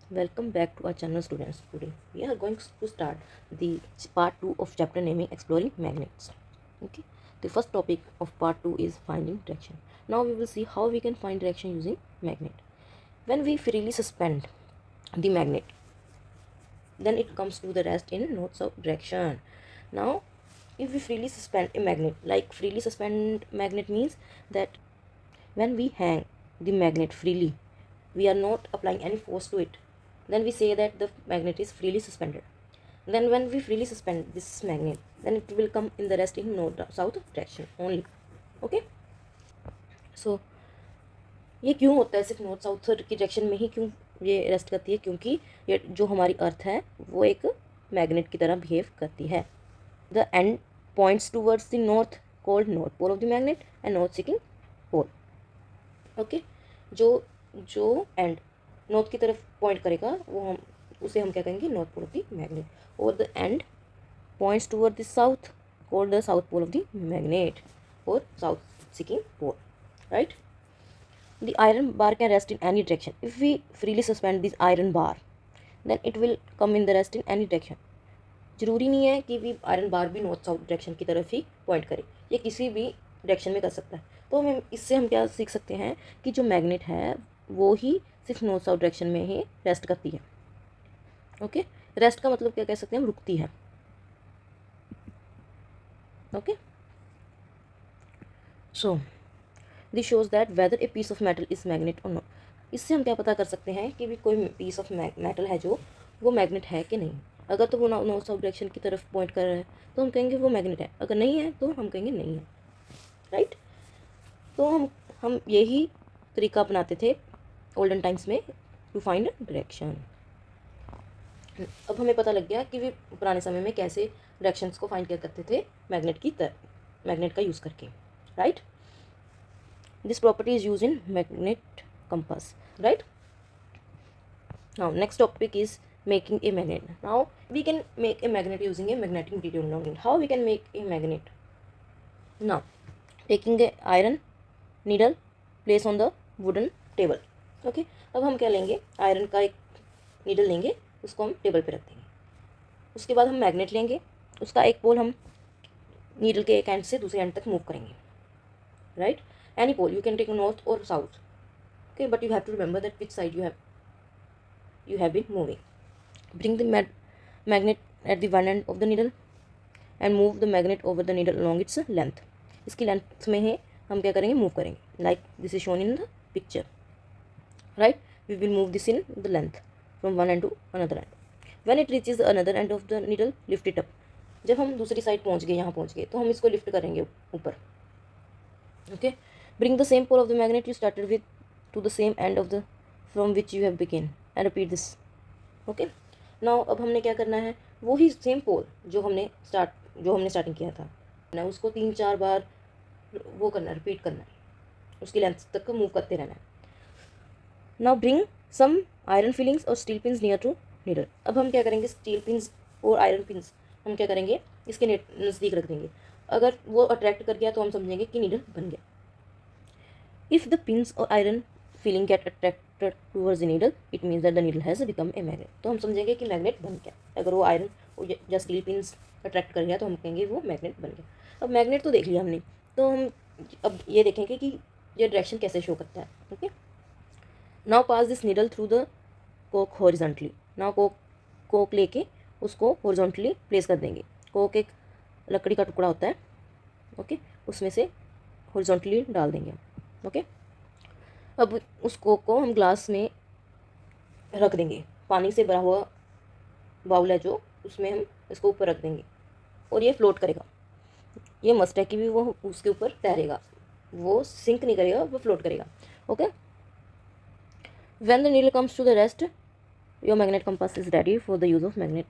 Welcome back to our channel, students. Today we are going to start the part 2 of chapter naming exploring magnets. Okay, the first topic of part 2 is finding direction. Now we will see how we can find direction using magnet. When we freely suspend the magnet, then it comes to the rest in north south direction. Now if we freely suspend a magnet, like freely suspend magnet means that when we hang the magnet freely, we are not applying any force to it, then we say that the magnet is freely suspended. Then when we freely suspend this magnet, then it will come in the rest in north south direction only. Okay, so ये क्यों होता है सिर्फ north south की direction में ही क्यों ये rest करती है? क्योंकि ये जो हमारी अर्थ है वो एक मैग्नेट की तरह बिहेव करती है. The end points towards the north called north pole of the magnet and north seeking pole. Okay, जो जो एंड नॉर्थ की तरफ पॉइंट करेगा वो हम क्या कहेंगे? North pole of the magnet. और the end points toward the south called the south pole of the magnet और south seeking pole. Right? The iron bar can rest in any direction. If we freely suspend this iron bar, then it will come in the rest in any direction. जरूरी नहीं है कि भी iron bar भी north south direction की तरफ ही point करे, ये किसी भी डायरेक्शन में कर सकता है. तो हम इससे हम क्या सीख सकते हैं कि जो मैग्नेट है वो ही सिर्फ नॉर्थ साउथ डायरेक्शन में ही रेस्ट करती है. ओके, रेस्ट का मतलब क्या कह सकते हैं? हम रुकती है. Okay, so this shows that whether a piece of metal is magnet और नॉट. इससे हम क्या पता कर सकते हैं कि भी कोई पीस ऑफ मेटल है जो वो मैग्नेट है कि नहीं. अगर तो वो नॉर्थ साउथ डायरेक्शन की तरफ पॉइंट कर रहा है तो हम कहेंगे वो मैग्नेट है, अगर नहीं है तो हम कहेंगे नहीं है. राइट? तो हम यही तरीका अपनाते थे ओल्डन टाइम्स में टू फाइंड डायरेक्शन. अब हमें पता लग गया कि वे पुराने समय में कैसे डायरेक्शंस को फाइंड किया करते थे मैग्नेट का यूज़ करके. Right? This property is used in magnet compass. Right? Now next topic is making a magnet. Now we can make a magnet using a magnetic material only. How we can make a magnet? Now taking a iron needle, place on the wooden table. Okay, अब हम क्या लेंगे? Iron का एक needle लेंगे, उसको हम table पे रख देंगे. उसके बाद हम मैग्नेट लेंगे, उसका एक पोल हम नीडल के एक एंड से दूसरे एंड तक मूव करेंगे. Right? Any pole, you can take north or south. Okay, but you have to remember that which side you have been moving. Bring the magnet at the one end of the needle and move the magnet over the needle along its length. इसकी length में है हम क्या करेंगे? Move करेंगे. Like this is shown in the picture. Right? We will move this in the length from one end to another end. When it reaches another end of the needle, lift it up. जब हम दूसरी side पहुंच गए, यहाँ पहुंच गए, तो हम इसको लिफ्ट करेंगे ऊपर. Okay, bring the same pole of the magnet you started with to the same end of the from which you have begun and repeat this. Okay, now अब हमने क्या करना है? वो ही सेम पोल जो हमने स्टार्टिंग किया था ना, उसको 3-4 बार वो करना है, रिपीट करना है, उसकी लेंथ तक मूव करते रहना है. Now bring some iron filings और steel pins near to needle. अब हम क्या करेंगे? स्टील पिन्स और आयरन पिन्स हम क्या करेंगे? इसके नज़दीक रख देंगे. अगर वो अट्रैक्ट कर गया तो हम समझेंगे कि नीडल बन गया. If the pins or iron filling get attracted towards the needle, it means that the needle has become a magnet. तो हम समझेंगे कि मैग्नेट बन गया. अगर वो आयरन या स्टील पिन्स अट्रैक्ट कर गया तो हम कहेंगे वो मैग्नेट बन गया. अब मैग्नेट तो देख लिया हमने, तो हम अब ये देखेंगे कि ये डायरेक्शन कैसे शो करता है. Okay, now pass this needle through the Coke horizontally. Now Coke लेके उसको हॉरिजॉन्टली प्लेस कर देंगे. कोक एक लकड़ी का टुकड़ा होता है. ओके, उसमें से हॉरिजॉन्टली डाल देंगे. ओके, अब उस कोक को हम ग्लास में रख देंगे. पानी से भरा हुआ बाउल है जो, उसमें हम इसको ऊपर रख देंगे और ये फ्लोट करेगा. ये मस्ट है कि भी वो उसके ऊपर तैरेगा, वो सिंक नहीं करेगा, वो फ्लोट करेगा. Okay, when the needle comes to the rest, your magnet compass is ready for the use of magnet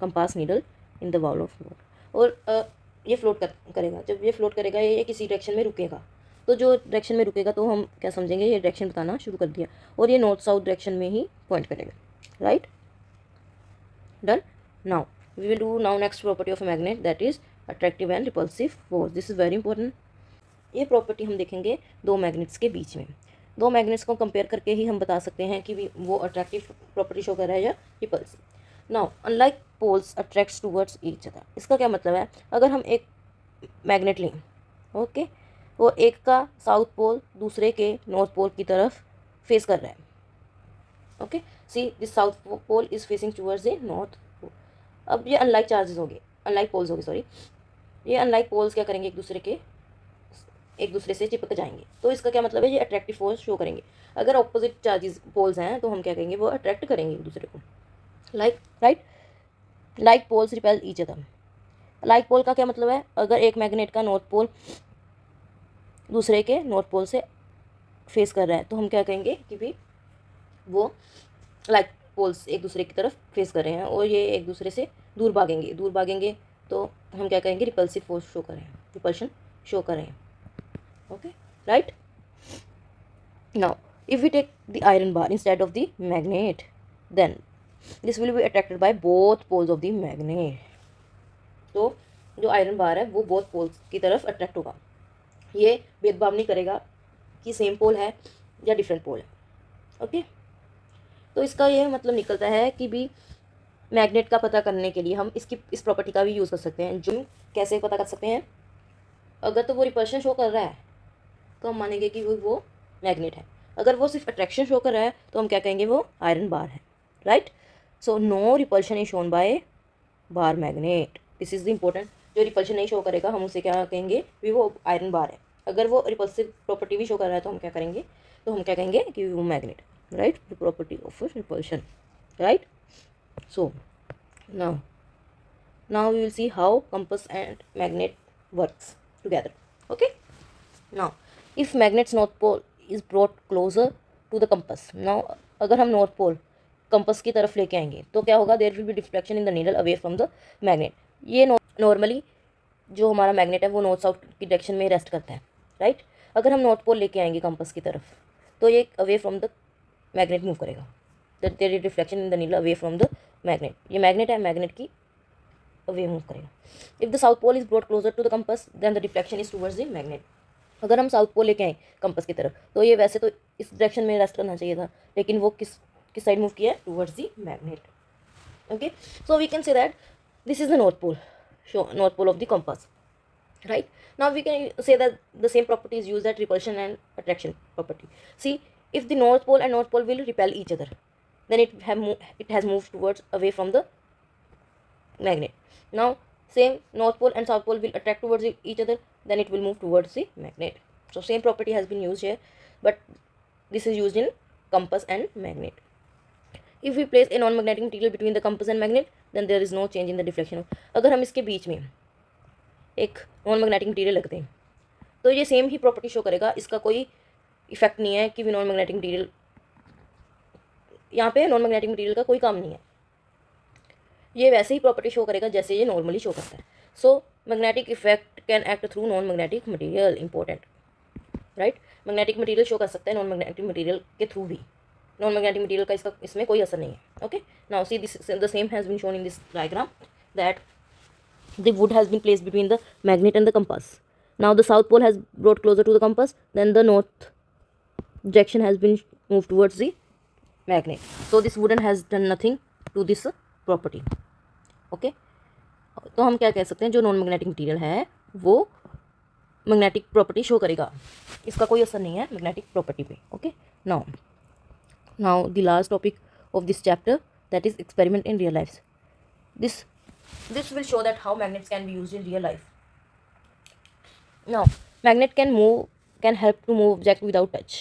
compass needle in the bowl of water. और ये फ्लोट करेगा. जब ये फ्लोट करेगा, ये किसी डायरेक्शन में रुकेगा. तो जो डायरेक्शन में रुकेगा तो हम क्या समझेंगे? ये डायरेक्शन बताना शुरू कर दिया और ये नॉर्थ साउथ डायरेक्शन में ही पॉइंट करेगा. Right? Done. Now we will do now next property of magnet, that is attractive and repulsive force. This is very important. ये प्रॉपर्टी हम देखेंगे दो मैग्नेट्स के बीच में. दो मैग्नेट्स को कंपेयर करके ही हम बता सकते हैं कि वो अट्रैक्टिव प्रॉपर्टी शो कर रहा है या repulsive. Now unlike poles attracts towards each other. इसका क्या मतलब है, अगर हम एक मैग्नेट लें, ओके, वो एक का साउथ पोल दूसरे के नॉर्थ पोल की तरफ फेस कर रहा है, okay, see this south pole is facing towards the north pole. अब ये अनलाइक चार्जेस हो गए, अनलाइक पोल्स हो गए, सॉरी, ये अनलाइक पोल्स क्या करेंगे, एक दूसरे से चिपक जाएंगे। तो इसका क्या मतलब है, ये अट्रैक्टिव फोर्स शो करेंगे। अगर ऑपोजिट चार्जेस पोल्स हैं तो हम क्या कहेंगे, वो अट्रैक्ट करेंगे एक दूसरे को, like, right, like poles repel each other. Like pole का क्या मतलब है, अगर एक मैग्नेट का नॉर्थ पोल दूसरे के नॉर्थ पोल से फेस कर रहा है तो हम क्या कहेंगे कि भी वो लाइक पोल्स एक दूसरे की तरफ फेस कर रहे हैं और ये एक दूसरे से दूर भागेंगे तो हम क्या कहेंगे, रिपल्सिव फोर्स शो कर रहे हैं, रिपल्शन शो कर रहे हैं, okay, right? Now if we take the iron bar instead of the magnet, then this will be attracted by both poles of the magnet. तो जो आयरन बार है वो बोथ पोल्स की तरफ अट्रैक्ट होगा, ये भेदभाव नहीं करेगा कि सेम पोल है या डिफरेंट पोल है, ओके। तो इसका ये मतलब निकलता है कि भी मैग्नेट का पता करने के लिए हम इस प्रॉपर्टी का भी यूज़ कर सकते हैं। जो कैसे पता कर सकते हैं, अगर तो वो रिपल्शन शो कर रहा है तो हम मानेंगे कि वो मैग्नेट है, अगर वो सिर्फ अट्रैक्शन शो कर रहा है तो हम क्या कहेंगे, वो आयरन बार है, right. So no repulsion is shown by bar magnet, this is the important. जो रिपल्शन नहीं शो करेगा हम उसे क्या कहेंगे, भी वो आयरन बार है। अगर वो रिपल्सिव प्रॉपर्टी भी शो कर रहा है तो हम क्या करेंगे, तो हम क्या कहेंगे कि वो magnet, right, the property of repulsion, right. So now we will see how compass and magnet works together, okay। now if magnet's north pole is brought closer to the compass, now अगर हम north pole compass की तरफ लेके आएंगे तो क्या होगा, there will be deflection in the needle away from the magnet. ये नॉर्मली जो हमारा मैग्नेट है वो नॉर्थ साउथ की डायरेक्शन में रेस्ट करता है, राइट। अगर हम नॉर्थ पोल लेके आएंगे कंपस की तरफ तो ये away from the magnet move करेगा, there is deflection in the needle away from the magnet. ये मैग्नेट है, मैग्नेट की अवे मूव करेगा। If the south pole is brought closer to the compass then the deflection is towards the magnet. अगर हम south pole लेके आए compass की तरफ तो ये वैसे तो इस डायरेक्शन में रेस्ट करना चाहिए था, लेकिन वो किस साइड मूव किया है, towards the magnet, okay. So we can say that this is the north pole, north pole of the compass, right। now we can say that the same property is used at repulsion and attraction property. See, if the north pole and north pole will repel each other, then it has moved towards away from the magnet. Now same north pole and south pole will attract towards each other, then it will move towards the magnet. So same property has been used here, but this is used in compass and magnet. If we place a non-magnetic material between the compass and magnet, then there is no change in the deflection. अगर हम इसके बीच में एक non magnetic material लगते हैं तो ये same ही property show करेगा, इसका कोई इफेक्ट नहीं है कि नॉन मैग्नेटिक मटीरियल, यहाँ पे नॉन मैग्नेटिक मटीरियल का कोई काम नहीं है, ये वैसे ही प्रॉपर्टी शो करेगा जैसे ये नॉर्मली शो करता है। So magnetic effect can act through non magnetic material, important, right. Magnetic material show कर सकता है नॉन मैग्नेटिक मटीरियल के थ्रू भी, नॉन मैग्नेटिक मटीरियल का इसका इसमें कोई असर नहीं है, okay. Now see this the same has been shown in this diagram that the wood has been placed between the magnet and the compass. Now the south pole has brought closer to the compass, then the north direction has been moved towards the magnet. So this wooden has done nothing to this property, okay। तो हम क्या कह सकते हैं, जो non magnetic material है वो magnetic property show करेगा, इसका कोई असर नहीं है मैग्नेटिक प्रॉपर्टी पे, okay. Now the last topic of this chapter, that is experiment in real life. This will show that how magnets can be used in real life. Now, magnet can help to move object without touch.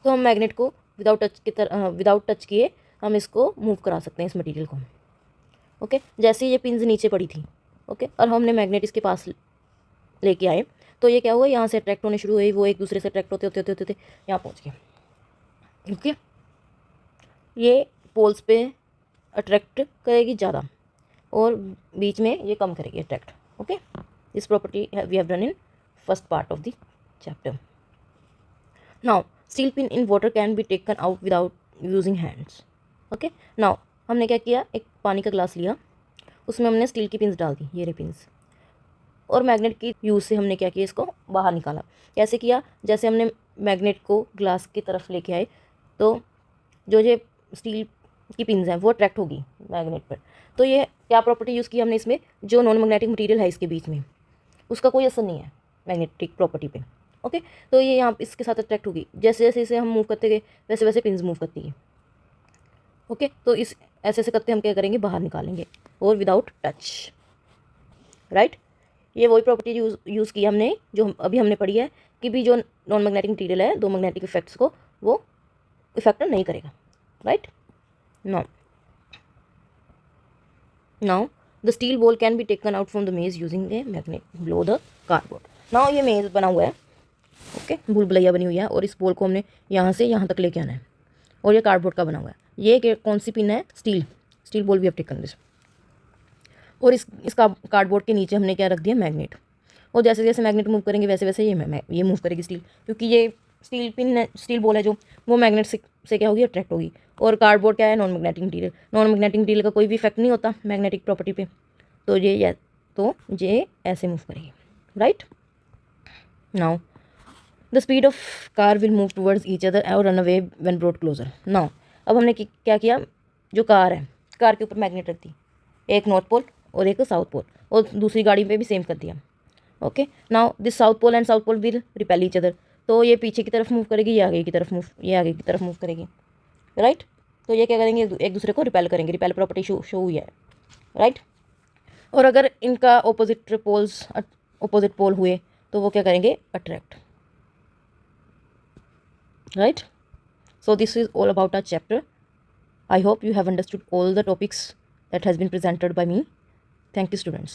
तो हम magnet को without touch किए हम इसको move करा सकते हैं, इस मटेरियल को, ओके। जैसे ये पिंस नीचे पड़ी थी, ओके, और हमने मैग्नेट इसके पास लेके आए तो ये क्या हुआ, यहाँ से अट्रैक्ट होने शुरू हुई, वो एक दूसरे से अट्रैक्ट होते यहाँ पहुँच गए, ओके। ये पोल्स पे अट्रैक्ट करेगी ज़्यादा और बीच में ये कम करेगी attract, okay. This property we have done in first part of the chapter. Now steel pin in water can be taken out without using hands, okay. Now हमने क्या किया, एक पानी का ग्लास लिया, उसमें हमने स्टील की पिन्स डाल दी, ये रे पिन्स, और मैग्नेट की यूज़ से हमने क्या किया, इसको बाहर निकाला। कैसे किया, जैसे हमने मैग्नेट को ग्लास की तरफ लेके आए तो जो ये स्टील की पिन्स हैं वो अट्रैक्ट होगी मैग्नेट पर। तो ये क्या प्रॉपर्टी यूज़ की हमने इसमें, जो नॉन मैग्नेटिक मटेरियल है इसके बीच में उसका कोई असर नहीं है मैग्नेटिक प्रॉपर्टी पे। ओके, तो ये यहाँ इसके साथ अट्रैक्ट होगी, जैसे जैसे इसे हम मूव करते गए वैसे वैसे पिन्स मूव करती है। ओके, तो इस ऐसे ऐसे करते हम क्या करेंगे, बाहर निकालेंगे और विदाउट टच, राइट। ये वही प्रॉपर्टी यूज़ की हमने जो अभी हमने पढ़ी है कि भी जो नॉन मैग्नेटिक मटीरियल है दो मैग्नेटिक इफेक्ट्स को वो इफेक्ट नहीं करेगा, right. Now the steel ball can be taken out from the maze using a magnet below the cardboard. Now ये मेज बना हुआ है, ओके, भूल भुलैया बनी हुई है और इस बॉल को हमने यहाँ से यहाँ तक लेके आना है और ये कार्डबोर्ड का बना हुआ है। ये कौन सी पिन है, steel ball we have taken this. और इसका कार्डबोर्ड के नीचे हमने क्या रख दिया, मैग्नेट। और जैसे जैसे मैग्नेट मूव करेंगे वैसे वैसे ये मूव करेगी स्टील, क्योंकि ये स्टील पिन है, स्टील बॉल है जो वो मैग्नेट से क्या होगी, अट्रैक्ट होगी। और कार्डबोर्ड क्या है, non magnetic material. Non magnetic material का कोई भी इफेक्ट नहीं होता मैग्नेटिक प्रॉपर्टी पे, तो ये ऐसे मूव करेगी, right. Now the speed of car will move towards each other और run away when brought closer. Now अब हमने क्या किया, जो कार है, कार के ऊपर मैग्नेट रख दी, एक नॉर्थ पोल और एक साउथ पोल, और दूसरी गाड़ी पे भी सेम कर दिया। Okay, now this south pole and south pole will repel each other. तो ये पीछे की तरफ मूव करेगी, ये आगे की तरफ मूव करेगी, राइट। तो ये क्या करेंगे, एक दूसरे को रिपेल करेंगे, रिपेल प्रॉपर्टी शो हुई है, राइट। और अगर इनका ऑपोजिट पोल हुए तो वो क्या करेंगे, attract, right. So this is all about our chapter. I hope you have understood all the topics that has been presented by me. Thank you, students.